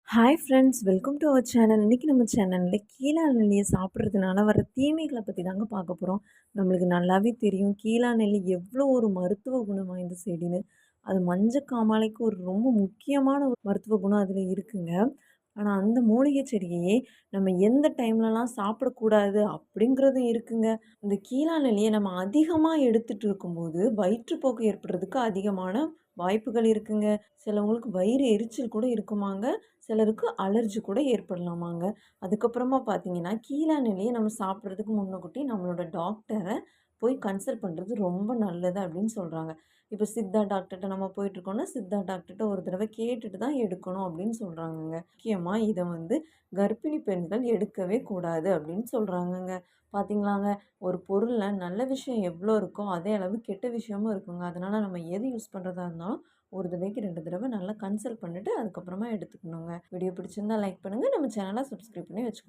Hi friends, welcome to our channel. இன்றைக்கி நம்ம சேனலில் கீழாநெல்லியை சாப்பிட்றதுனால வர தீமைகளை பற்றி தாங்க பார்க்க போகிறோம். நம்மளுக்கு நல்லாவே தெரியும் கீழாநெல்லி எவ்வளோ ஒரு மருத்துவ குணம் வாய்ந்த செடின்னு. அது மஞ்சக்காமாலைக்கு ஒரு ரொம்ப முக்கியமான ஒரு மருத்துவ குணம் அதில் இருக்குங்க. ஆனால் அந்த மூலிகை செடியையே நம்ம எந்த டைம்லலாம் சாப்பிடக்கூடாது அப்படிங்கிறதும் இருக்குங்க. இந்த கீழாநெல்லியை நம்ம அதிகமாக எடுத்துகிட்டு இருக்கும்போது வயிற்றுப்போக்கு ஏற்படுறதுக்கு அதிகமான வாய்ப்புகள் இருக்குங்க. சிலவங்களுக்கு வயிறு எரிச்சல் கூட இருக்குமாங்க. சிலருக்கு அலர்ஜி கூட ஏற்படலாமாங்க. அதுக்கப்புறமா பார்த்தீங்கன்னா, கீழாநெல்லிய நம்ம சாப்பிட்றதுக்கு முன்னக்கூட்டி நம்மளோட டாக்டர போய் கன்சல்ட் பண்ணுறது ரொம்ப நல்லது அப்படின்னு சொல்றாங்க. இப்போ சித்தா டாக்டர்ட்ட நம்ம போயிட்டுருக்கோம்னா, சித்தா டாக்டர்ட்ட ஒரு தடவ கேட்டுட்டு தான் எடுக்கணும் அப்படின்னு சொல்றாங்கங்க. முக்கியமா இத வந்து கர்ப்பிணி பெண்கள் எடுக்கவே கூடாது அப்படின்னு சொல்றாங்கங்க. பார்த்தீங்களாங்க, ஒரு பொருள்ல நல்ல விஷயம் எவ்வளோ இருக்கோ, அதே அளவு கெட்ட விஷயமும் இருக்குங்க. அதனால நம்ம எது யூஸ் பண்றதா இருந்தாலும் ஒரு தடவைக்கு 2 தடவ நல்லா கன்சல்ட் பண்ணிட்டு அதுக்கப்புறமா எடுத்துக்கணுங்க. வீடியோ பிடிச்சிருந்தா லைக் பண்ணுங்க. நம்ம சேனல சப்ஸ்கிரைப் பண்ணி வச்சுக்கோங்க.